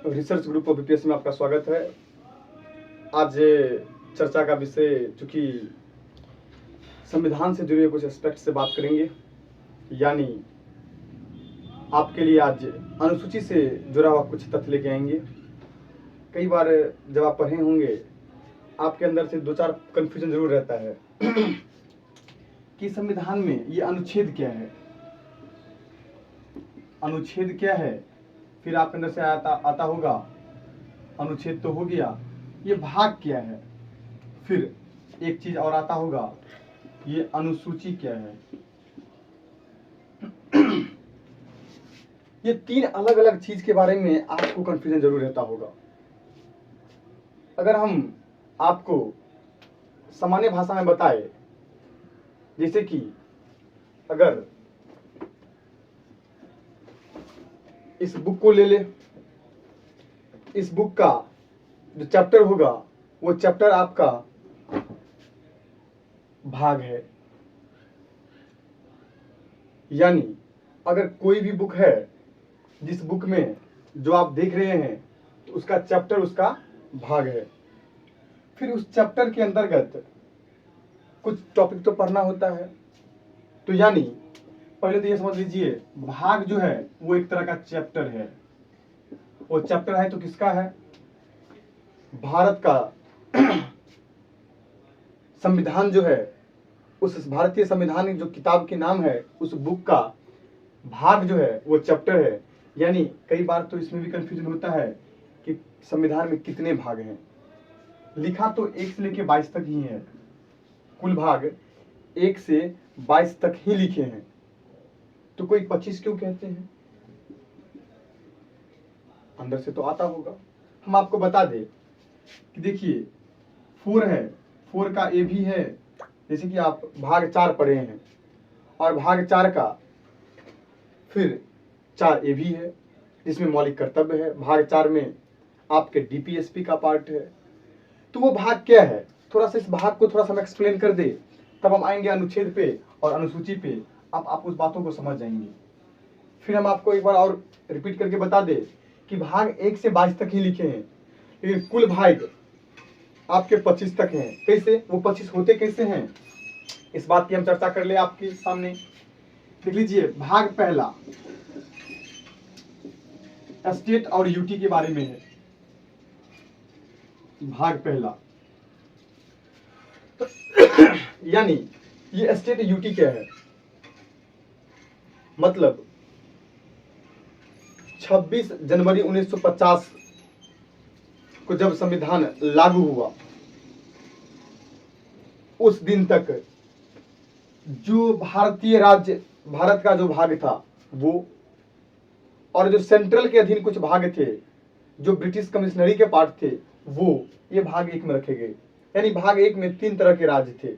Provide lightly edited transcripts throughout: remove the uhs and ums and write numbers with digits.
Research group of BPSC में आपका स्वागत है। आज चर्चा का विषय चूंकि संविधान से जुड़े कुछ एस्पेक्ट से बात करेंगे, यानी आपके लिए आज अनुसूची से जुड़ा हुआ कुछ तथ्य लेके आएंगे। कई बार जब आप पढ़े होंगे आपके अंदर से दो चार कंफ्यूजन जरूर रहता है कि संविधान में ये अनुच्छेद क्या है, अनुच्छेद क्या है। फिर आपके अंदर से आता होगा अनुच्छेद तो हो गया, ये भाग क्या है। फिर एक चीज और आता होगा, ये अनुसूची क्या है। ये तीन अलग अलग चीज के बारे में आपको कंफ्यूजन जरूर रहता होगा। अगर हम आपको सामान्य भाषा में बताए, जैसे कि अगर इस बुक को ले ले, इस बुक का जो चैप्टर होगा वो चैप्टर आपका भाग है। यानी अगर कोई भी बुक है, जिस बुक में जो आप देख रहे हैं उसका चैप्टर उसका भाग है। फिर उस चैप्टर के अंतर्गत कुछ टॉपिक तो पढ़ना होता है। तो यानी पहले तो ये समझ लीजिए, भाग जो है वो एक तरह का चैप्टर है। वो चैप्टर है तो किसका है? भारत का संविधान जो है, उस भारतीय संविधान जो किताब के नाम है, उस बुक का भाग जो है वो चैप्टर है। यानी कई बार तो इसमें भी कंफ्यूजन होता है कि संविधान में कितने भाग हैं। लिखा तो 1 से लेकर 22 तक ही है, कुल भाग 1 से 22 तक ही लिखे हैं। तो कोई 25 क्यों कहते हैं? अंदर से तो आता होगा। हम आपको बता दें कि देखिए 4 है, 4 का ए भी है। जैसे कि आप भाग 4 पढ़े हैं और भाग 4 का फिर 4 ए भी है, जिसमें मौलिक कर्तव्य है। भाग 4 में आपके डीपीएसपी का पार्ट है। तो वो भाग क्या है, थोड़ा सा इस भाग को थोड़ा सा हम एक्सप्लेन कर दे, तब हम आएंगे अनुच्छेद पे और अनुसूची पे। आप उस बातों को समझ जाएंगे। फिर हम आपको एक बार और रिपीट करके बता दें कि भाग 1 से 22 तक ही लिखे हैं, लेकिन कुल भाग आपके 25 तक हैं। कैसे वो 25 होते कैसे हैं, इस बात की हम चर्चा कर ले आपके सामने। देख लीजिए, भाग पहला स्टेट और यूटी के बारे में है। भाग पहला यानी ये स्टेट यूटी क्या है, मतलब 26 जनवरी 1950 को जब संविधान लागू हुआ, उस दिन तक जो भारतीय राज्य, भारत का जो भाग था वो, और जो सेंट्रल के अधीन कुछ भाग थे, जो ब्रिटिश कमिश्नरी के पार्ट थे, वो ये भाग 1 में रखे गए। यानी भाग 1 में 3 तरह के राज्य थे।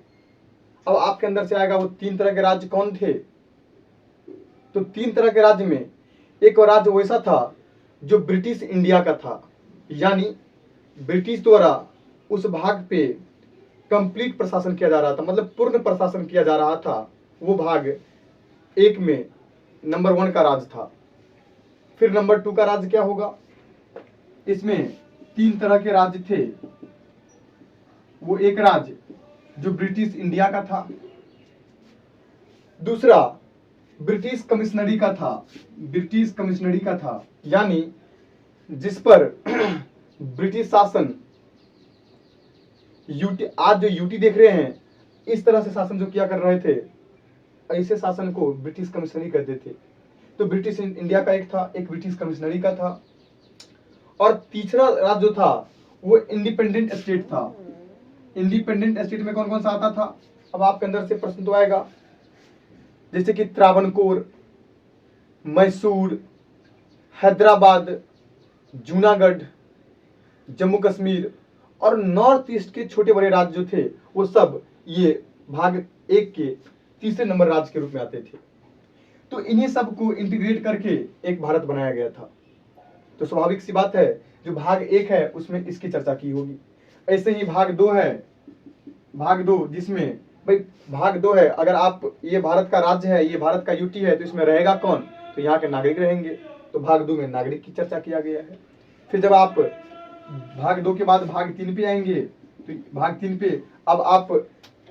अब आपके अंदर से आएगा वो 3 तरह के राज्य कौन थे। तो 3 तरह के राज्य में एक और राज्य वैसा था जो ब्रिटिश इंडिया का था, यानी ब्रिटिश द्वारा उस भाग पे कंप्लीट प्रशासन किया जा रहा था, मतलब पूर्ण प्रशासन किया जा रहा था। वो भाग 1 में नंबर 1 का राज्य था। फिर नंबर 2 का राज्य क्या होगा, इसमें 3 तरह के राज्य थे। वो एक राज्य जो ब्रिटिश इंडिया का था, दूसरा ब्रिटिश कमिश्नरी का था, ब्रिटिश कमिश्नरी का था, यानी जिस पर ब्रिटिश शासन यूटी, आज जो यूटी देख रहे हैं, इस तरह से शासन जो किया कर रहे थे, ऐसे शासन को ब्रिटिश कमिश्नरी कहते थे। तो ब्रिटिश इंडिया का एक था, एक ब्रिटिश कमिश्नरी का था। और तीसरा राज्य जो था वो इंडिपेंडेंट स्टेट था। इंडिपेंडेंट स्टेट में कौन कौन सा आता था, अब आपके अंदर से प्रश्न तो आएगा, जैसे कि त्रावणकोर, मैसूर, हैदराबाद, जूनागढ़, जम्मू कश्मीर और नॉर्थ ईस्ट के छोटे बड़े राज्य जो थे, वो सब ये भाग 1 के तीसरे नंबर राज्य के रूप में आते थे। तो इन्हीं सब को इंटीग्रेट करके एक भारत बनाया गया था। तो स्वाभाविक सी बात है, जो भाग 1 है उसमें इसकी चर्चा की होगी। ऐसे ही भाग 2 है, भाग 2 जिसमें भाई भाग 2 है, अगर आप ये भारत का राज्य है, ये भारत का यूटी है, तो इसमें रहेगा कौन, तो यहाँ के नागरिक रहेंगे। तो भाग 2 में नागरिक की चर्चा किया गया है। फिर जब आप भाग 2 के बाद भाग 3 पे आएंगे, तो भाग 3 पे अब आप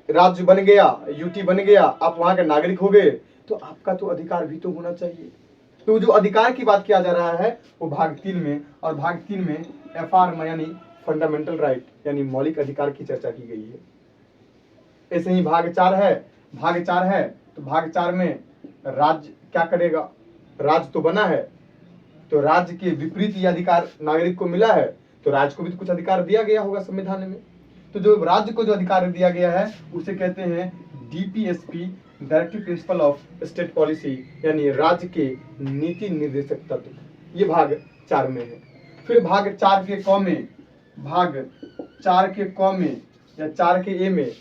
राज्य बन गया, यूटी बन गया, आप वहां के नागरिक हो गए, तो आपका तो अधिकार भी तो होना चाहिए। तो जो अधिकार की बात किया जा रहा है वो भाग 3 में, और भाग 3 में FR में यानी फंडामेंटल राइट यानी मौलिक अधिकार की चर्चा की गई है। ऐसे ही भाग 4 है, भाग 4 है तो भाग 4 में राज्य क्या करेगा, राज्य तो बना है, तो राज्य के विपरीत ये अधिकार नागरिक को मिला है, तो राज्य को भी तो कुछ अधिकार दिया गया होगा संविधान में। तो जो राज्य को जो अधिकार दिया गया है उसे कहते हैं DPSP, directive principle of state policy, यानी राज्य के नीति निर्देशक तत्व। ये भाग 4 में है। फिर भाग 4 के क में, भाग 4 के क में या 4 के ए में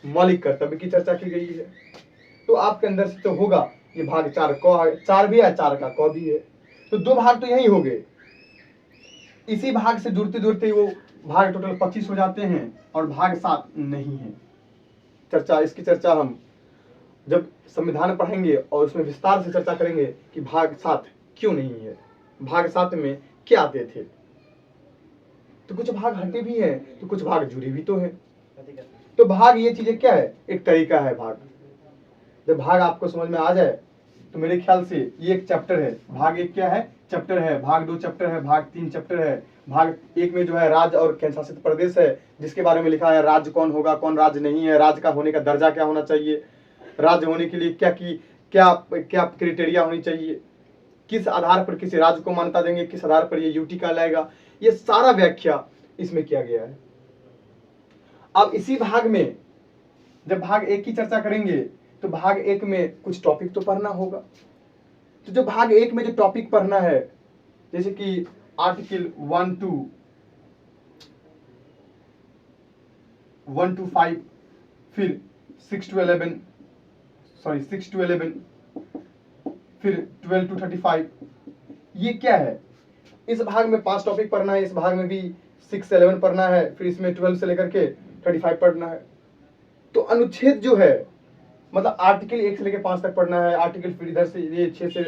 मौलिक कर्तव्य की चर्चा की गई है। तो आपके अंदर से तो होगा ये भाग 4 क 4 भी है, 4 का क भी है, तो 2 भाग तो यही हो गए। इसी भाग से जुड़ते जुड़ते वो भाग टोटल 25 हो जाते हैं, और भाग 7 नहीं है। इसकी चर्चा हम जब संविधान पढ़ेंगे और उसमें विस्तार से चर्चा करेंगे कि भाग 7 क्यों नहीं है, भाग 7 में क्या आते थे। तो कुछ भाग हटे भी हैं, तो कुछ भाग जुड़े भी तो हैं। तो भाग ये चीजें क्या है, एक तरीका है भाग। जब भाग आपको समझ में आ जाए तो मेरे ख्याल से ये एक चैप्टर है। भाग 1 क्या है, चैप्टर है। भाग 2 चैप्टर है। भाग 3 चैप्टर है। भाग 1 में जो है राज्य और केंद्र शासित प्रदेश है, जिसके बारे में लिखा है राज्य कौन होगा, कौन राज्य नहीं है, राज्य का होने का दर्जा क्या होना चाहिए, राज्य होने के लिए क्या क्राइटेरिया होनी चाहिए, किस आधार पर किसी राज्य को मान्यता देंगे, किस आधार पर ये यूटी कहलाएगा, ये सारा व्याख्या इसमें किया गया है। अब इसी भाग में जब भाग 1 की चर्चा करेंगे तो भाग 1 में कुछ टॉपिक तो पढ़ना होगा। तो जो भाग 1 में जो टॉपिक पढ़ना है, जैसे कि आर्टिकल 1 to 5, फिर 6 to 11, फिर 12 to 35, ये क्या है। इस भाग में 5 टॉपिक पढ़ना है, इस भाग में भी 6 से 11 पढ़ना है, फिर इसमें 12 से लेकर के 35 पढ़ना है। तो अनुच्छेद जो है मतलब आर्टिकल 1 से लेकर 5 तक पढ़ना है, आर्टिकल फिर इधर से ये 6 से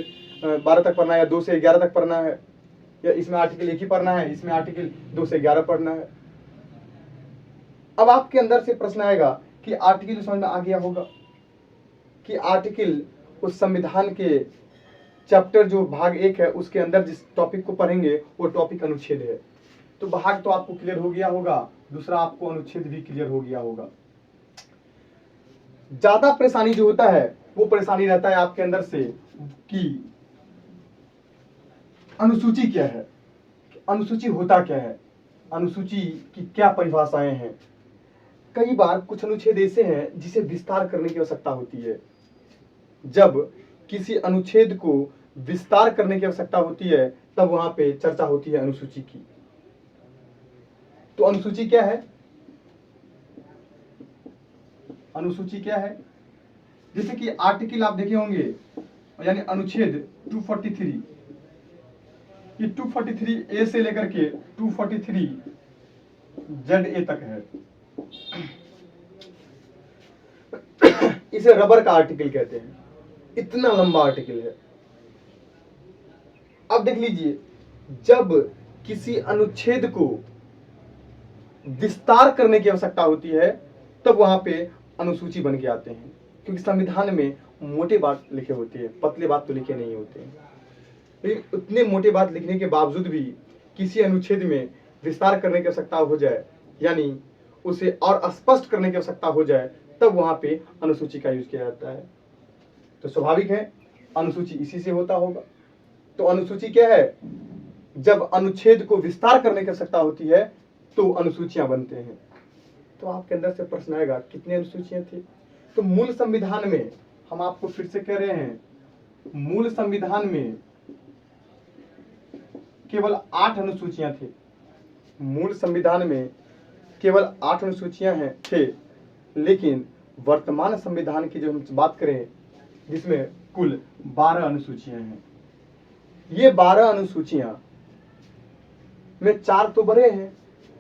12 तक पढ़ना है, या 2 से 11 तक पढ़ना है, या इसमें आर्टिकल 1 ही पढ़ना है, इसमें आर्टिकल 2 से 11 पढ़ना है। अब आपके अंदर से प्रश्न आएगा कि आर्टिकल समझ में आ गया होगा कि आर्टिकल उस संविधान के चैप्टर जो भाग 1 है उसके अंदर जिस टॉपिक को पढ़ेंगे वो टॉपिक अनुच्छेद है। तो भाग तो आपको क्लियर हो गया होगा, दूसरा आपको अनुच्छेद भी क्लियर हो गया होगा। ज्यादा परेशानी जो होता है वो परेशानी रहता है आपके अंदर से कि अनुसूची क्या है, अनुसूची होता क्या है, अनुसूची की क्या परिभाषाएं हैं। कई बार कुछ अनुच्छेद ऐसे हैं जिसे विस्तार करने की आवश्यकता होती है। जब किसी अनुच्छेद को विस्तार करने की आवश्यकता होती है तब वहां पे चर्चा होती है अनुसूची की। तो अनुसूची क्या है, अनुसूची क्या है, जैसे कि आर्टिकल आप देखे होंगे यानी अनुच्छेद 243, ये 243 ए से लेकर के 243 ZA तक है। इसे रबर का आर्टिकल कहते हैं, इतना लंबा आर्टिकल है। अब देख लीजिए, जब किसी अनुच्छेद को विस्तार करने की आवश्यकता होती है तब वहां पे अनुसूची बन के आते हैं, क्योंकि संविधान में मोटे बात लिखे होते हैं, पतले बात तो लिखे नहीं होते हैं। लेकिन उतने मोटे बात लिखने के बावजूद भी किसी अनुच्छेद में विस्तार करने की आवश्यकता हो जाए, यानी उसे और स्पष्ट करने की आवश्यकता हो जाए, तब वहां पे अनुसूची का यूज किया जाता है। तो स्वाभाविक है अनुसूची इसी से होता होगा। तो अनुसूची क्या है, जब अनुच्छेद को विस्तार करने की आवश्यकता होती है तो अनुसूचियां बनते हैं। तो आपके अंदर से प्रश्न आएगा कितनी अनुसूचियां थी। तो मूल संविधान में हम आपको फिर से कह रहे हैं, मूल संविधान में केवल 8 अनुसूचियां थी। मूल संविधान में केवल 8 अनुसूचियां हैं थे, लेकिन वर्तमान संविधान की जो हम बात करें जिसमें कुल 12 अनुसूचियां हैं, ये 12 अनुसूचियां में 4 तो बड़े हैं,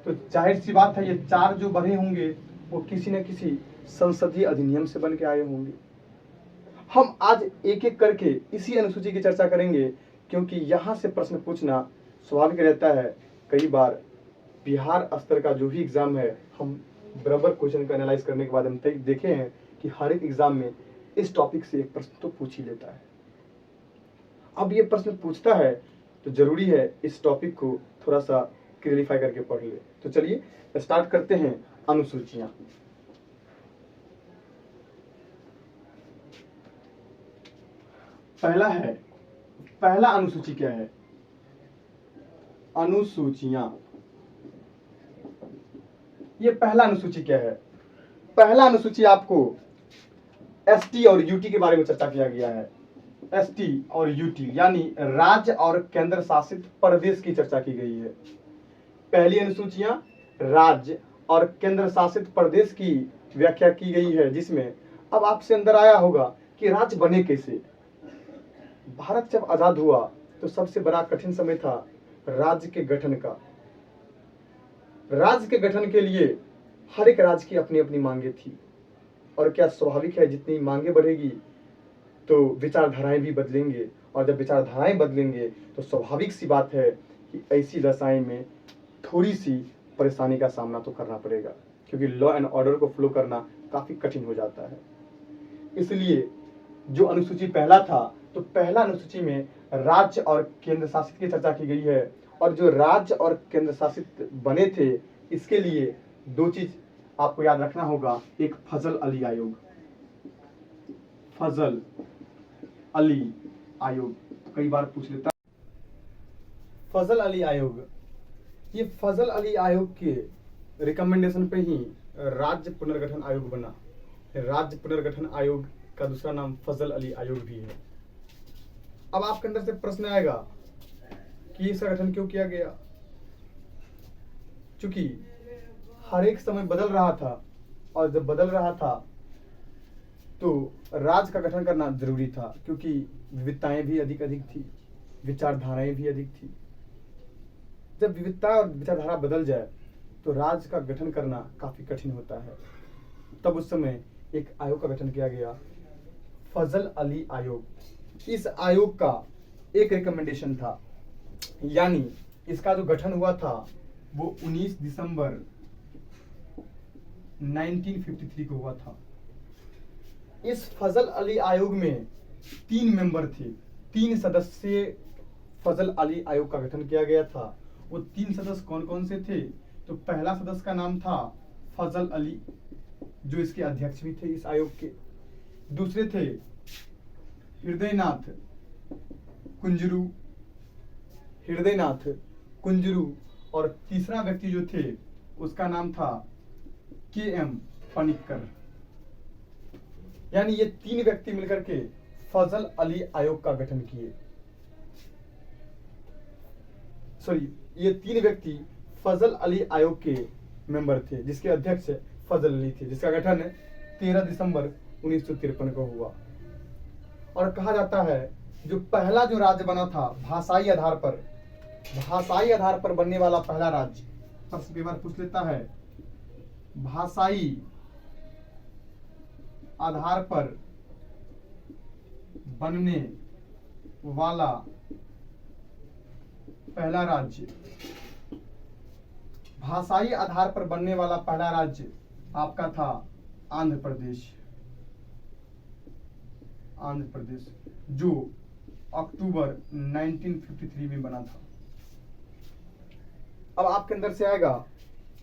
तो जाहिर सी बात है ये 4 जो बड़े होंगे वो किसी न किसी संसदीय अधिनियम से बन के आए होंगे। हम आज एक एक करके इसी अनुसूची की चर्चा करेंगे, क्योंकि यहां से प्रश्न पूछना स्वाभाविक रहता है कई बार बिहार स्तर का जो भी एग्जाम है, हम बराबर क्वेश्चन का एनालाइज करने के बाद हम देखे हैं कि हर एक एग्जाम में इस टॉपिक से एक प्रश्न तो पूछ ही लेता है। अब ये प्रश्न पूछता है तो जरूरी है इस टॉपिक को थोड़ा सा क्लियरिफाई करके पढ़ ले। तो चलिए स्टार्ट करते हैं अनुसूचियां। पहला अनुसूची क्या है? अनुसूचियां। ये पहला अनुसूची क्या है? पहला अनुसूची आपको एसटी और यूटी के बारे में चर्चा किया गया है। एसटी और यूटी यानी राज्य और केंद्र शासित प्रदेश की चर्चा की गई है। पहली अनुसूचियां राज्य और केंद्र शासित प्रदेश की व्याख्या की गई है, जिसमें अब आपसे अंदर आया होगा कि राज्य बने कैसे। भारत जब आजाद हुआ तो सबसे बड़ा कठिन समय था राज्य के गठन का। राज्य के गठन के लिए हर एक राज्य की अपनी अपनी मांगे थी, और क्या स्वाभाविक है, जितनी मांगे बढ़ेगी तो विचारधाराएं भी बदलेंगे, और जब विचारधाराएं बदलेंगे तो स्वाभाविक सी बात है कि ऐसी दशाएं में थोड़ी सी परेशानी का सामना तो करना पड़ेगा, क्योंकि लॉ एंड ऑर्डर को फ्लो करना काफी कठिन हो जाता है। इसलिए जो अनुसूची पहला था, तो पहला अनुसूची में राज्य और केंद्र शासित की चर्चा की गई है, और जो राज्य और केंद्र शासित बने थे इसके लिए दो चीज आपको याद रखना होगा। एक फजल अली आयोग, फजल अली आयोग कई बार पूछ लेता। फजल अली आयोग, ये फजल अली आयोग के रिकमेंडेशन पे ही राज्य पुनर्गठन आयोग बना। राज्य पुनर्गठन आयोग का दूसरा नाम फजल अली आयोग भी है। अब आपके अंदर से प्रश्न आएगा कि इसका गठन क्यों किया गया? क्योंकि हर एक समय बदल रहा था, और जब बदल रहा था तो राज्य का गठन करना जरूरी था, क्योंकि विविधताएं भी अधिक थी, विचारधाराएं भी अधिक थी। जब विविधता और विचारधारा बदल जाए तो राज्य का गठन करना काफी कठिन होता है। तब उस समय एक आयोग का गठन किया गया, फजल अली आयोग। इस आयोग का एक रिकमेंडेशन था, यानी इसका जो गठन हुआ था वो 19 दिसंबर 1953 को हुआ था। इस फजल अली आयोग में 3 मेंबर थे, 3 सदस्य फजल अली आयोग का गठन किया गया था। वो 3 सदस्य कौन कौन से थे? तो पहला सदस्य का नाम था फजल अली, जो इसके अध्यक्ष भी थे इस आयोग के। दूसरे थे हृदयनाथ कुंजरू, हृदयनाथ कुंजरू, और तीसरा व्यक्ति जो थे उसका नाम था के.एम. पनिक्कर। यानी ये 3 व्यक्ति मिलकर के फजल अली आयोग का गठन किए। ये 3 व्यक्ति फजल अली आयोग के मेंबर थे, जिसके अध्यक्ष फजल अली थे, जिसका गठन 13 दिसंबर 1953 को हुआ। और कहा जाता है जो पहला जो राज्य बना था भाषाई आधार पर बनने वाला पहला राज्य, प्रश्न पेपर पूछ लेता है, भाषाई आधार पर बनने वाला पहला राज्य, भाषाई आधार पर बनने वाला पहला राज्य आपका था आंध्र प्रदेश, जो अक्टूबर 1953 में बना था। अब आपके अंदर से आएगा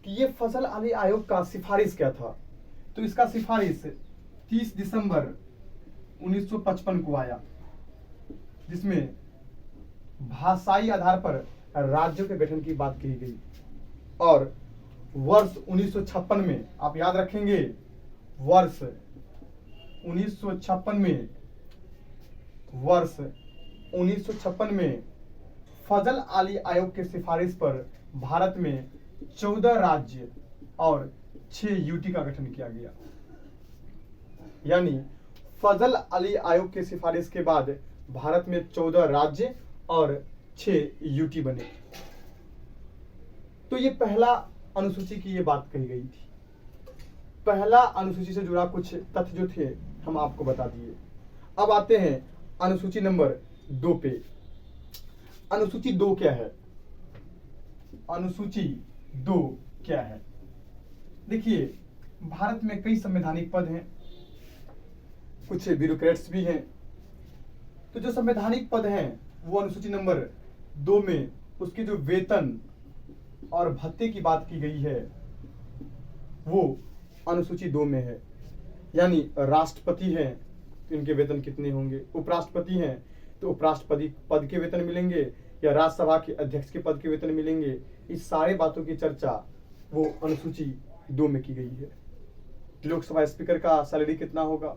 कि ये फजल अली आयोग का सिफारिश क्या था? तो इसका सिफारिश 30 दिसंबर 1955 को आया, जिसमें भाषाई आधार पर राज्यों के गठन की बात कही गई। और वर्ष 1956 में, आप याद रखेंगे, वर्ष 1956 में फजल अली आयोग के सिफारिश पर भारत में 14 राज्य और 6 यूटी का गठन किया गया। यानी फजल अली आयोग के सिफारिश के बाद भारत में 14 राज्य और 6 यूटी बने। तो ये पहला अनुसूची की ये बात कही गई थी। पहला अनुसूची से जुड़ा कुछ तथ्य जो थे हम आपको बता दिए। अब आते हैं अनुसूची नंबर 2 पे। अनुसूची 2 क्या है? अनुसूची 2 क्या है। देखिए, भारत में कई संवैधानिक पद हैं, कुछ ब्यूरोक्रेट्स भी हैं। तो जो संवैधानिक पद हैं वो अनुसूची नंबर 2 में उसके जो वेतन और भत्ते की बात की गई है वो अनुसूची 2 में है। यानी राष्ट्रपति हैं तो इनके वेतन कितने होंगे, उपराष्ट्रपति हैं तो उपराष्ट्रपति पद के वेतन मिलेंगे या राज्यसभा के अध्यक्ष के पद के वेतन मिलेंगे। इस सारे बातों की चर्चा वो अनुसूची 2 में की गई है। लोकसभा स्पीकर का सैलरी कितना होगा,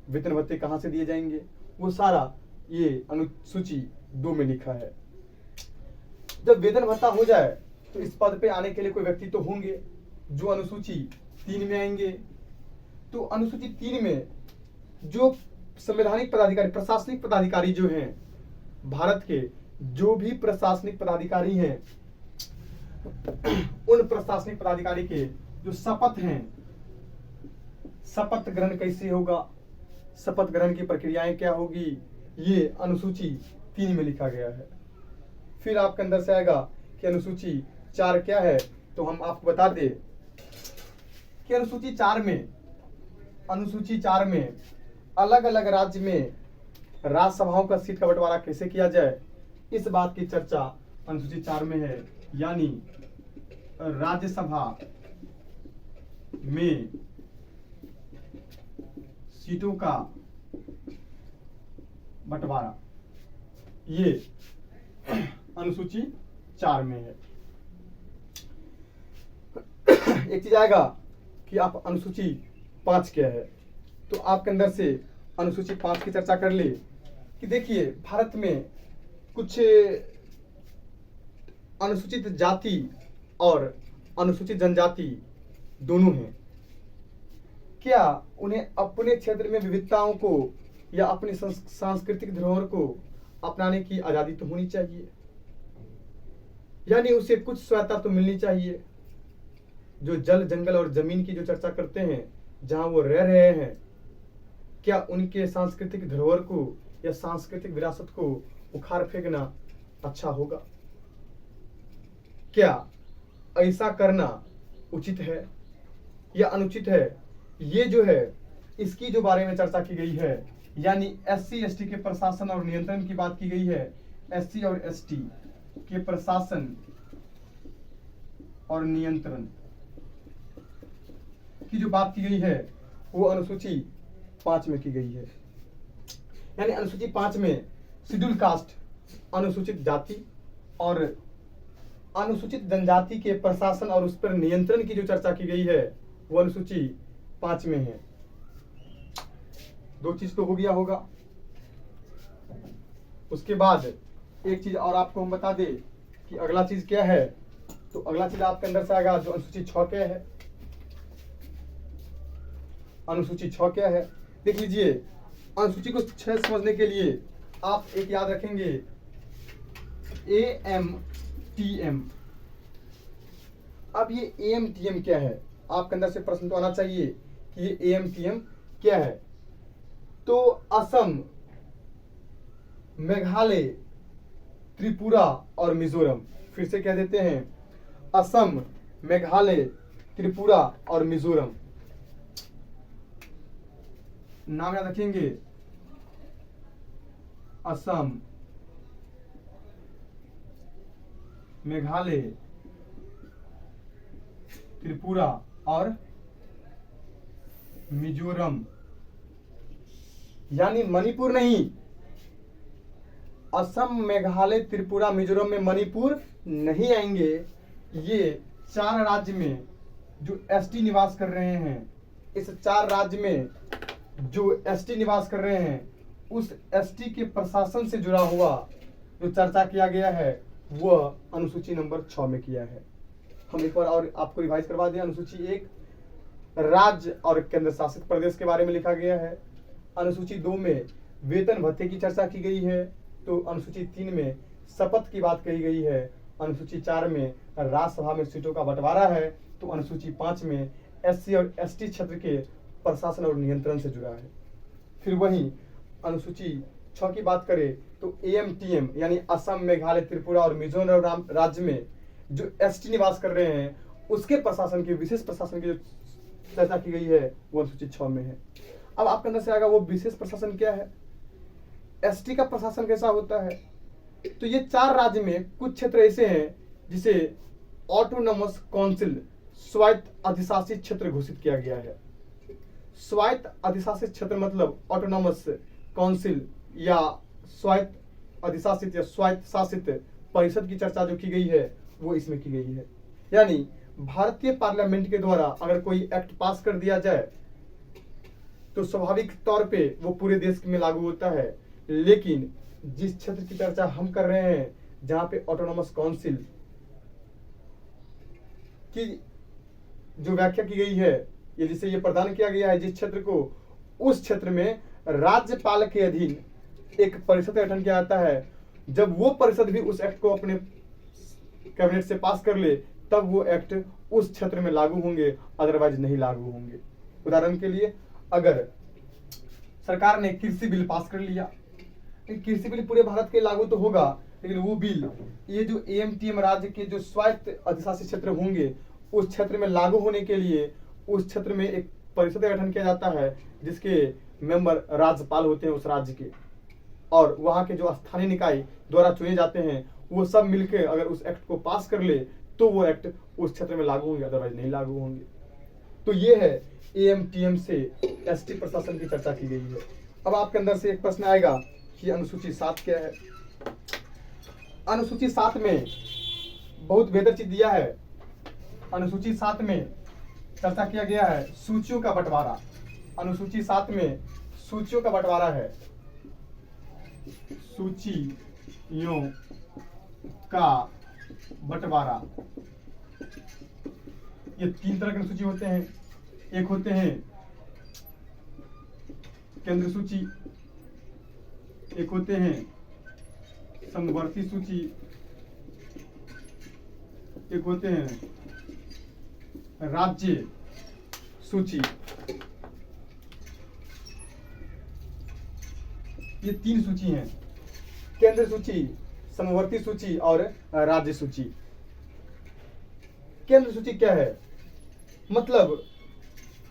वेतन भत्ते कहाँ से दिए जाएंगे, वो सारा ये अनुसूची 2 में लिखा है। जब वेतन भत्ता हो जाए तो इस पद पे आने के लिए कोई व्यक्ति तो होंगे जो अनुसूची 3 में आएंगे। तो अनुसूची 3 में जो संवैधानिक पदाधिकारी, प्रशासनिक पदाधिकारी जो हैं, भारत के जो भी प्रशासनिक पदाधिकारी हैं, उन प्रशासनिक पदाधिकारी के जो शपथ हैं, शपथ ग्रहण कैसे होगा, शपथ ग्रहण की प्रक्रियाएं क्या होगी, ये अनुसूची 3 में लिखा गया है। फिर आपके अंदर से आएगा कि अनुसूची 4 क्या है। तो हम आपको बता दें कि अनुसूची 4 में अलग अलग राज्य में राज्यसभाओं का सीट का बंटवारा कैसे किया जाए, इस बात की चर्चा अनुसूची 4 में है। यानी राज्यसभा में सीटों का बंटवारा ये अनुसूची 4 में है। एक चीज आएगा कि आप अनुसूची 5 क्या है। तो आपके अंदर से अनुसूची 5 की चर्चा कर ले कि देखिए, भारत में कुछ अनुसूचित जाति और अनुसूचित जनजाति दोनों हैं। क्या उन्हें अपने क्षेत्र में विविधताओं को या अपनी सांस्कृतिक धरोहर को अपनाने की आजादी तो होनी चाहिए, यानी उसे कुछ स्वायत्ता तो मिलनी चाहिए। जो जल, जंगल और जमीन की जो चर्चा करते हैं, जहां वो रह रहे हैं, क्या उनके सांस्कृतिक धरोहर को या सांस्कृतिक विरासत को उखाड़ फेंकना अच्छा होगा? क्या ऐसा करना उचित है या अनुचित है? ये जो है, इसकी जो बारे में चर्चा की गई है, यानी SC ST के प्रशासन और नियंत्रण की बात की गई है। SC और ST के प्रशासन और नियंत्रण की जो बात की गई है वो अनुसूची 5 में की गई है। यानी अनुसूची 5 में शेड्यूल कास्ट, अनुसूचित जाति और अनुसूचित जनजाति के प्रशासन और उस पर नियंत्रण की जो चर्चा की गई है वो अनुसूची 5 में है। 2 चीज तो हो गया होगा। उसके बाद एक चीज और आपको हम बता दें कि अगला चीज क्या है। तो अगला चीज आपके अंदर से आएगा जो अनुसूची 6 क्या है। अनुसूची 6 क्या है, देख लीजिए। अनुसूची को 6 समझने के लिए आप एक याद रखेंगे, AMTM। अब ये AMTM क्या है, आपके अंदर से प्रश्न तो आना चाहिए कि ये AMTM क्या है। तो असम, मेघालय, त्रिपुरा और मिजोरम, फिर से कह देते हैं, असम, मेघालय, त्रिपुरा और मिजोरम। नाम याद रखेंगे, असम, मेघालय, त्रिपुरा और मिजोरम। यानी मणिपुर नहीं, असम, मेघालय, त्रिपुरा, मिजोरम में मणिपुर नहीं आएंगे। ये 4 राज्य में जो ST निवास कर रहे हैं, इस 4 राज्य में जो ST निवास कर रहे हैं, उस ST के प्रशासन से जुड़ा हुआ जो चर्चा किया गया है वह अनुसूची नंबर 6 में किया है। हम एक बार और आपको रिवाइज करवा दें। अनुसूची 1 राज्य और केंद्र शासित प्रदेश के बारे में लिखा गया है। अनुसूची 2 में वेतन भत्ते की चर्चा की गई है। तो अनुसूची 3 में शपथ की बात कही गई है। अनुसूची 4 में राज्यसभा में सीटों का बंटवारा है। तो अनुसूची 5 में SC और ST क्षेत्र के प्रशासन और नियंत्रण से जुड़ा है। फिर वहीं अनुसूची 6 की बात करें तो AMTM यानी असम, मेघालय, त्रिपुरा और मिजोरम राज्य में जो एसटी निवास कर रहे हैं उसके प्रशासन के, विशेष प्रशासन की जो चर्चा की गई है वो अनुसूची 6 में है। अब आपके अंदर से आएगा वो विशेष प्रशासन क्या है, एसटी का प्रशासन कैसा होता है। तो ये 4 राज्य में कुछ क्षेत्र ऐसे हैं जिसे ऑटोनोमस काउंसिल, स्वायत्त अधिशासित क्षेत्र घोषित किया गया है। स्वायत्त अधिशासित क्षेत्र मतलब ऑटोनोमस काउंसिल या स्वायत्त अधिशासित या स्वायत्त शासित परिषद की चर्चा जो की गई है वो इसमें की गई है। यानी भारतीय पार्लियामेंट के द्वारा अगर कोई एक्ट पास कर दिया जाए तो स्वाभाविक तौर पे वो पूरे देश में लागू होता है, लेकिन जिस क्षेत्र की चर्चा हम कर रहे हैं जहां पे ऑटोनोमस काउंसिल की जो व्याख्या की गई है या जिसे ये प्रदान किया गया है जिस क्षेत्र को, उस क्षेत्र में राज्यपाल के अधीन एक परिषद का गठन किया जाता है। जब वो परिषद भी उस एक्ट को अपने कैबिनेट से पास कर ले तब वो एक्ट उस क्षेत्र में लागू होंगे, अदरवाइज नहीं लागू होंगे। उदाहरण के लिए अगर सरकार ने कृषि बिल पास कर लिया, कृषि बिल पूरे भारत के लागू तो होगा, लेकिन वो बिल ये जो एएमटीएम राज्य के जो स्वायत्त अधिशासित क्षेत्र होंगे उस क्षेत्र में लागू होने के लिए उस क्षेत्र में एक परिषद का गठन किया जाता है जिसके मेंबर राज्यपाल होते हैं उस राज्य के, और वहां के जो स्थानीय निकाय द्वारा चुने जाते हैं वो सब मिलकर अगर उस एक्ट को पास कर ले तो वो एक्ट उस क्षेत्र में लागू होंगे, अदरवाइज नहीं लागू होंगे। तो ये है एएमटीएम से एसटी प्रशासन की चर्चा की गई है। अब आपके अंदर से एक प्रश्न आएगा कि अनुसूची 7 क्या है। अनुसूची 7 में बहुत बेहतर चीज दिया है। अनुसूची 7 में चर्चा किया गया है सूचियों का बंटवारा। अनुसूची 7 में सूचियों का बंटवारा है। सूचियों का बंटवारा, ये 3 तरह के अनुसूची होते हैं। एक होते हैं केंद्र सूची, एक होते हैं समवर्ती सूची, एक होते हैं राज्य सूची। ये 3 सूची हैं, केंद्र सूची, समवर्ती सूची और राज्य सूची। केंद्र सूची क्या है, मतलब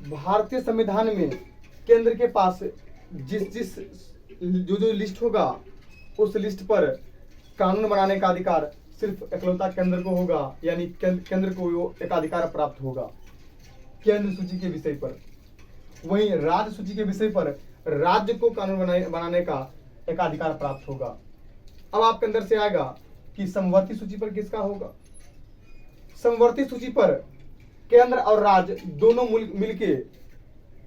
भारतीय संविधान में केंद्र के पास जिस जो लिस्ट होगा उस लिस्ट पर कानून बनाने का अधिकार सिर्फ इकलौता केंद्र को होगा, यानी केंद्र को वो एकाधिकार प्राप्त होगा केंद्र सूची के विषय पर। वहीं राज्य सूची के विषय पर राज्य को कानून बनाने का एकाधिकार प्राप्त होगा। अब आपके अंदर से आएगा कि समवर्ती सूची पर किसका होगा। समवर्ती सूची पर केंद्र और राज्य दोनों मिलके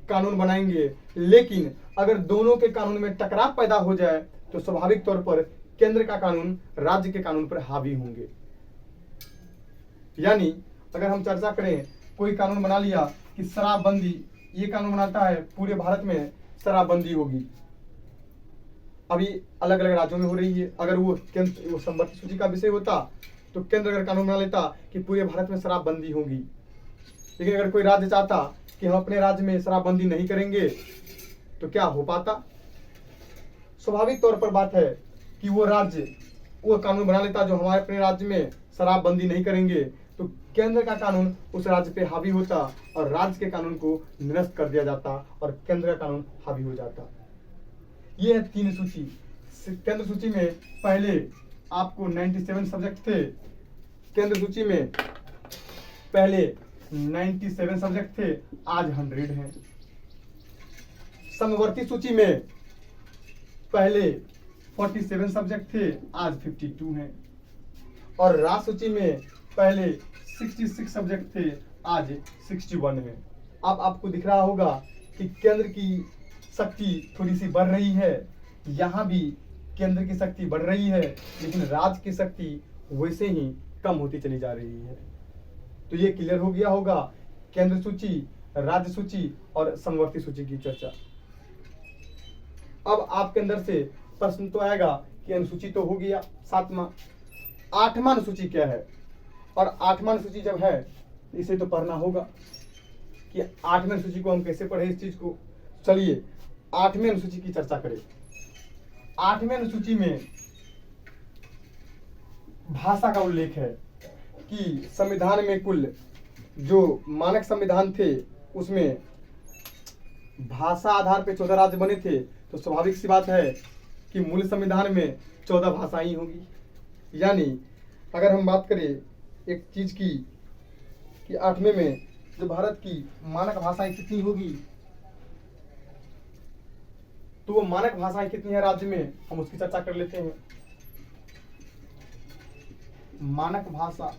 कानून बनाएंगे, लेकिन अगर दोनों के कानून में टकराव पैदा हो जाए तो स्वाभाविक तौर पर केंद्र का कानून राज्य के कानून पर हावी होंगे। यानी अगर हम चर्चा करें, कोई कानून बना लिया कि शराबबंदी, ये कानून बनाता है पूरे भारत में शराबबंदी होगी, अभी अलग अलग राज्यों में हो रही है। अगर वो समवर्ती सूची का विषय होता तो केंद्र अगर कानून बना लेता कि पूरे भारत में शराबबंदी होगी, लेकिन अगर कोई राज्य चाहता कि हम अपने राज्य में शराबबंदी नहीं करेंगे तो क्या हो पाता। स्वाभाविक तौर पर बात है कि वो राज्य वो कानून बना लेता जो हमारे अपने राज्य में शराबबंदी नहीं करेंगे, तो केंद्र का कानून उस राज्य पे हावी होता और राज्य के कानून को निरस्त कर दिया जाता और केंद्र का कानून हावी हो जाता। ये है 3 सूची। केंद्र सूची में पहले आपको 97 सब्जेक्ट थे, केंद्र सूची में पहले 97 सब्जेक्ट थे, आज 100 हैं। समवर्ती सूची में पहले 47 सब्जेक्ट थे, आज 52 हैं। और राज्य सूची में पहले 66 सब्जेक्ट थे, आज 61 हैं। अब आपको दिख रहा होगा कि केंद्र की शक्ति थोड़ी सी बढ़ रही है, यहाँ भी केंद्र की शक्ति बढ़ रही है, लेकिन राज्य की शक्ति वैसे ही कम होती चली जा रही है। तो ये क्लियर हो गया होगा केंद्र सूची, राज्य सूची और समवर्ती सूची की चर्चा। अब आपके अंदर से प्रश्न तो आएगा कि अनुसूची तो हो गया 7वां, 8वां अनुसूची क्या है। और 8वां अनुसूची जब है इसे तो पढ़ना होगा कि 8वें अनुसूची को हम कैसे पढ़े इस चीज को। चलिए 8वें अनुसूची की चर्चा करें। 8वें अनुसूची में भाषा का उल्लेख है। कि संविधान में कुल जो मानक संविधान थे उसमें भाषा आधार पे 14 राज्य बने थे, तो स्वाभाविक सी बात है कि मूल संविधान में 14 भाषाएं ही होगी। यानी अगर हम बात करें एक चीज की कि 8वें में जो भारत की मानक भाषाएं कितनी होगी, तो वो मानक भाषाएं कितनी है राज्य में, हम उसकी चर्चा कर लेते हैं। मानक भाषा,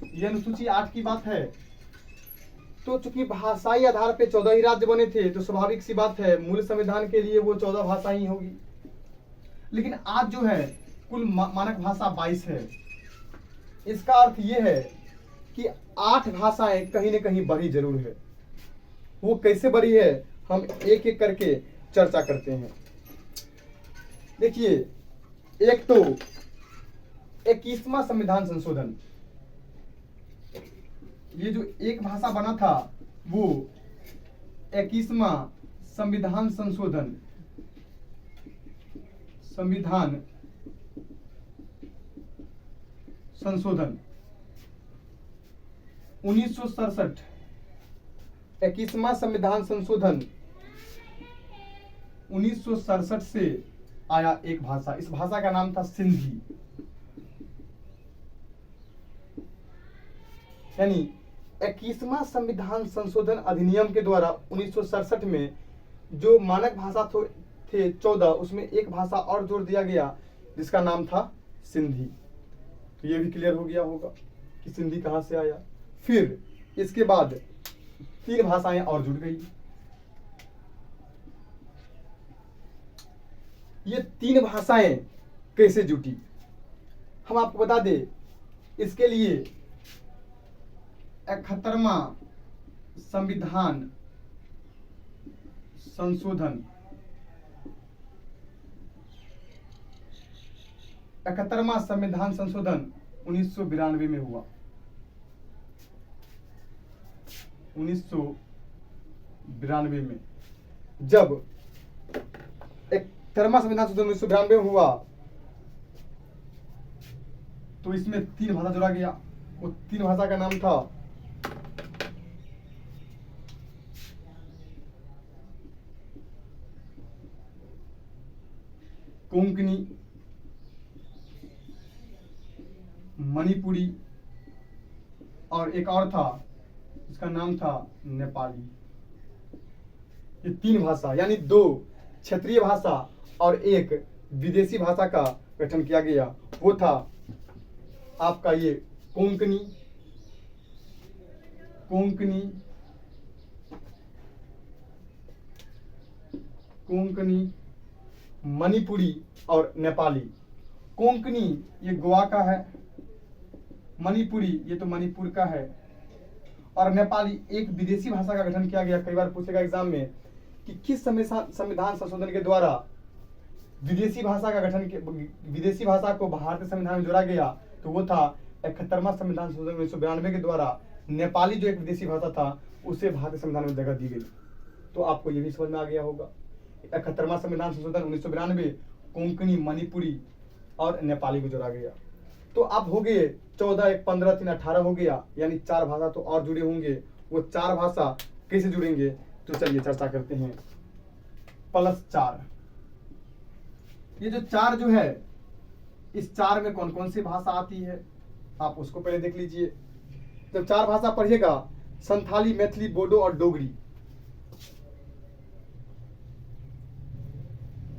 यह अनुसूची 8 की बात है। तो चूंकि भाषाई आधार पे 14 ही राज्य बने थे, तो स्वाभाविक सी बात है मूल संविधान के लिए वो 14 भाषाएं ही होगी। लेकिन आज जो है कुल मानक भाषा 22 है। इसका अर्थ ये है कि 8 भाषाएं कहीं न कहीं बढ़ी जरूर है। वो कैसे बढ़ी है हम एक एक करके चर्चा करते हैं। देखिए, एक तो 21वां संविधान संशोधन, ये जो एक भाषा बना था वो 21वां संविधान संशोधन, संविधान संशोधन 1967, 21वां संविधान संशोधन 1967 से आया एक भाषा। इस भाषा का नाम था सिंधी। यानी 21वां संविधान संशोधन अधिनियम के द्वारा 1967 में जो मानक भाषा थे 14, उसमें एक भाषा और जोड़ दिया गया जिसका नाम था सिंधी। तो ये भी क्लियर हो गया होगा कि सिंधी कहां से आया। फिर इसके बाद 3 भाषाएं और जुड़ गई। ये 3 भाषाएं कैसे जुटी हम आपको बता दें। इसके लिए 71वां संविधान संशोधन, 71वां संविधान संशोधन 1992 में हुआ। 1992 में जब 71वां संविधान संशोधन 1992 में हुआ, तो इसमें 3 भाषा जोड़ा गया। वो 3 भाषा का नाम था कोंकणी, मणिपुरी और एक और था इसका नाम था नेपाली। ये 3 भाषा यानी 2 क्षेत्रीय भाषा और एक विदेशी भाषा का गठन किया गया। वो था आपका ये कोंकणी, मणिपुरी और नेपाली। कोंकणी ये गोवा का है, मणिपुरी ये तो मणिपुर का है, और नेपाली एक विदेशी भाषा का गठन किया गया। कई बार पूछेगा एग्जाम में कि किस संविधान संशोधन के द्वारा विदेशी भाषा का गठन, विदेशी भाषा को भारतीय संविधान में जोड़ा गया, तो वो था 71वां संविधान संशोधन 1992 के द्वारा नेपाली जो एक विदेशी भाषा था उसे भारतीय संविधान में जगह दी गई। तो आपको ये भी समझ में आ गया होगा। 71वां संविधान संशोधन 1992 कोंकणी, मणिपुरी और नेपाली को जोड़ा गया। तो अब हो गए 14, 1, 15, 3, 18 हो गया, यानी 4 भाषा तो और जुड़े होंगे। वो 4 भाषा कैसे जुड़ेंगे, तो चलिए चर्चा करते हैं। +4, ये जो 4 जो है, इस 4 में कौन कौन सी भाषा आती है आप उसको पहले देख लीजिए। जब 4 भाषा पढ़िएगा, संथाली, मैथिली, बोडो और डोगरी।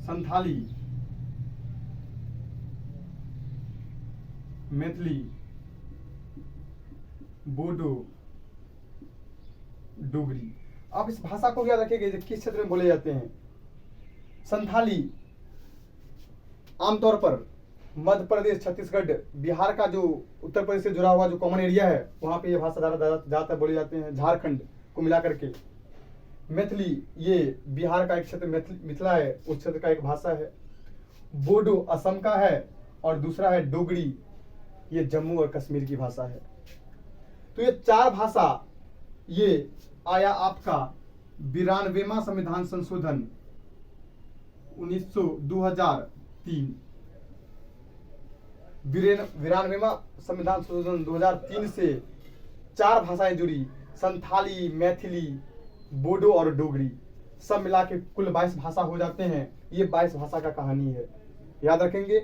संथाली, मैथिली, बोडो, डोगरी। आप इस भाषा को याद रखिएगा किस क्षेत्र में बोले जाते हैं। संथाली आमतौर पर मध्य प्रदेश, छत्तीसगढ़, बिहार का जो उत्तर प्रदेश से जुड़ा हुआ जो कॉमन एरिया है वहां पे ये भाषा ज्यादातर बोले जाते हैं, झारखंड को मिला करके। मैथिली ये बिहार का एक क्षेत्र मिथिला है, उस क्षेत्र का एक भाषा है। बोडो असम का है और दूसरा है डोगरी, ये जम्मू और कश्मीर की भाषा है। तो ये 4 भाषा ये आया आपका 92वां संविधान संशोधन 2003, 92वां संविधान संशोधन 2003 से 4 भाषाएं जुड़ी, संथाली, मैथिली, बोडो और डोगरी, सब मिला के कुल 22 भाषा हो जाते हैं। ये 22 भाषा का कहानी है, याद रखेंगे।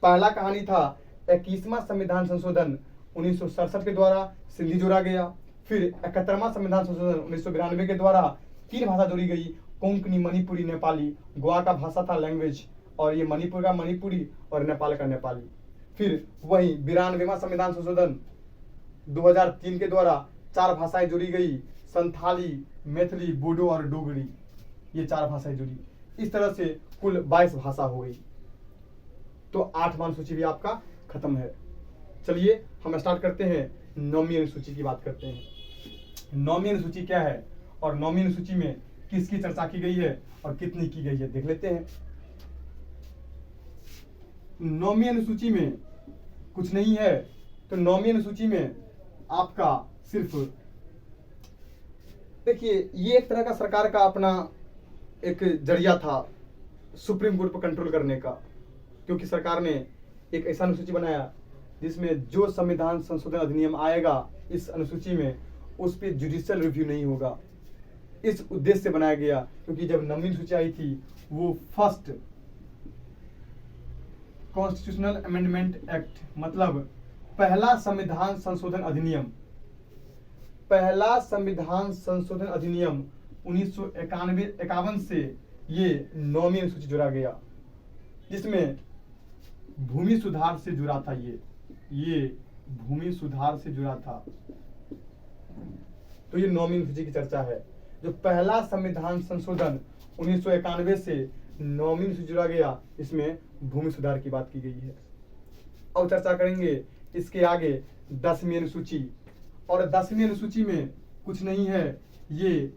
पहला कहानी था 21वां संविधान संशोधन 1967 के द्वारा सिंधी जोड़ा गया। फिर 71वां संविधान संशोधन 1992 के द्वारा 3 भाषा जोड़ी गई, कोंकणी, मणिपुरी, नेपाली। गोवा का भाषा था लैंग्वेज, और ये मणिपुर का मणिपुरी और नेपाल का नेपाली। फिर वही 92वां संविधान संशोधन 2003 के द्वारा 4 भाषाएं जोड़ी गई, संथाली, मैथिली, बोडो और डोगरी, ये 4 भाषाएं जुड़ी। इस तरह से कुल 22 भाषा हो गई। तो 8वां अनुसूची भी आपका खत्म है। चलिए हम स्टार्ट करते हैं, 9वीं अनुसूची की बात करते हैं। 9वीं अनुसूची क्या है और 9वीं अनुसूची में किसकी चर्चा की गई है और कितनी की गई है, देख लेते हैं। 9वीं अनुसूची में कुछ नहीं है, तो 9वीं अनुसूची में आपका सिर्फ देखिए, ये एक तरह का सरकार का अपना एक जरिया था सुप्रीम कोर्ट पर कंट्रोल करने का, क्योंकि सरकार ने एक ऐसा अनुसूची बनाया जिसमें जो संविधान संशोधन अधिनियम आएगा इस अनुसूची में, उस पर जुडिशियल रिव्यू नहीं होगा। इस उद्देश्य से बनाया गया, क्योंकि जब 9वीं अनुसूची आई थी वो फर्स्ट कॉन्स्टिट्यूशनल अमेंडमेंट एक्ट, मतलब पहला संविधान संशोधन अधिनियम, पहला संविधान संशोधन अधिनियम 1951 से ये 9वीं अनुसूची जुड़ा गया, जिसमें भूमि सुधार से जुड़ा था। ये भूमि सुधार से जुड़ा था। तो ये 9वीं अनुसूची की चर्चा है। जो पहला संविधान संशोधन 1991 से 9वीं अनुसूची जुड़ा गया, इसमें भूमि सुधार की बात की गई है। अब चर्चा करेंगे इसके आगे 10वीं अनुसूची, और 10वीं अनुसूची में कुछ नहीं है, ये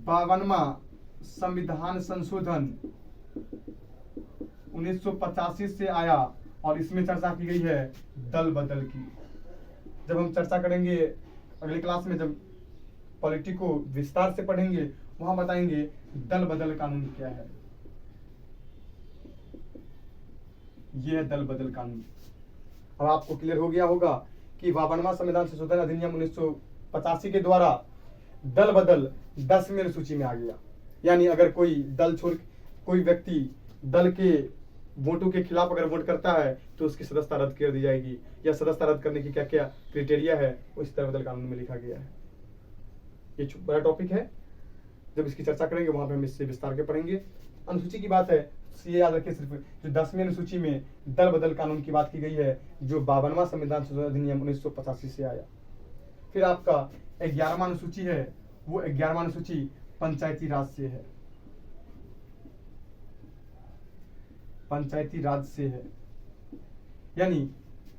52वां संविधान संशोधन 1985 से आया, और इसमें चर्चा की गई है दल बदल की। जब हम चर्चा करेंगे अगली क्लास में, जब पॉलिटी को विस्तार से पढ़ेंगे, वहां बताएंगे दल बदल कानून क्या है। यह है दल बदल कानून। अब आपको क्लियर हो गया होगा कि 52वां संविधान संशोधन अधिनियम 1985 के द्वारा दल बदल 10वीं अनुसूची में आ गया। यानी अगर कोई दल छोड़, कोई व्यक्ति दल के वोटों के खिलाफ अगर वोट करता है तो उसकी सदस्यता रद्द कर दी जाएगी, या सदस्यता रद्द करने की क्या क्या क्राइटेरिया है वो इस तरह बदल कानून में लिखा गया है। ये बड़ा टॉपिक है, जब इसकी चर्चा करेंगे वहां पे हम इससे विस्तार के पढ़ेंगे। अनुसूची की बात है, ये याद रखिए, सिर्फ जो 10वीं अनुसूची में दल बदल कानून की बात की गई है, जो 52वां संविधान संशोधन अधिनियम 1985 से आया। फिर आपका 11वां अनुसूची है, वो 11वां अनुसूची पंचायती राज से है। पंचायती राज से है, यानी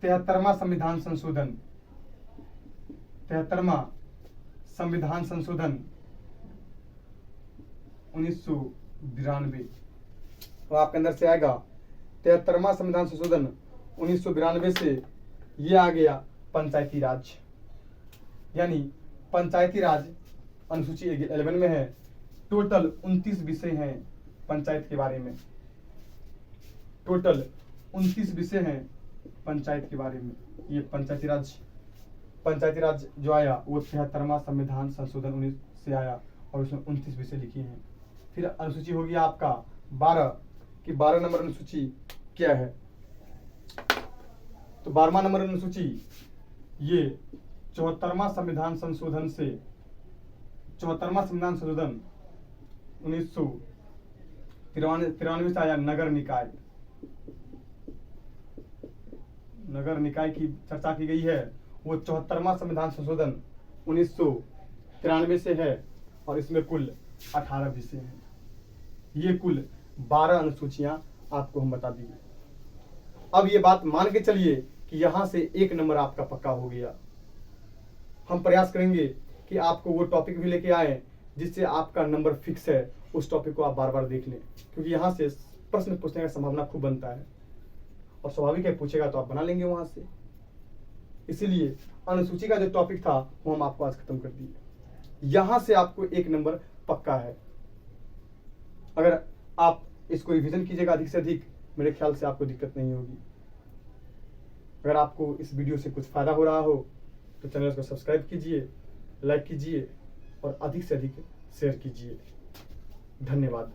73वां संविधान संशोधन, 73वां संविधान संशोधन 1992, तो आपके अंदर से आएगा 73वां संविधान संशोधन 1992 से ये आ गया पंचायती राज। यानी पंचायती राज अनुसूची 11 में है। टोटल 29 विषय हैं पंचायत के बारे में, टोटल 29 विषय हैं पंचायत के बारे में। ये पंचायती राज जो आया वो 73वां संविधान संशोधन 19 से आया, और उसमें 29 विषय लिखे हैं। फिर अनुसूची होगी आपका 12 कि 12 नंबर अनुसूची क्या है। तो 12वां नंबर अनुसूची ये 74वां संविधान संशोधन से, 74वां संविधान संशोधन 1993 से आया। नगर निकाय की चर्चा की गई है, वो 74वां संविधान संशोधन 1993 से है, और इसमें कुल 18 विषय हैं। ये कुल 12 अनुसूचियां आपको हम बता दी। अब ये बात मान के चलिए कि यहां से 1 नंबर आपका पक्का हो गया। हम प्रयास करेंगे कि आपको वो टॉपिक भी लेके आए जिससे आपका नंबर फिक्स है, उस टॉपिक को आप बार बार देख लें, क्योंकि यहां से प्रश्न पूछने का संभावना खूब बनता है, और स्वाभाविक है पूछेगा तो आप बना लेंगे वहां से। इसीलिए अनुसूची का जो टॉपिक था वो हम आपको आज खत्म कर दिए। यहां से आपको 1 नंबर पक्का है। अगर आप इसको रिवीजन कीजिएगा अधिक से अधिक, मेरे ख्याल से आपको दिक्कत नहीं होगी। अगर आपको इस वीडियो से कुछ फ़ायदा हो रहा हो तो चैनल को सब्सक्राइब कीजिए, लाइक कीजिए और अधिक से अधिक शेयर कीजिए। धन्यवाद।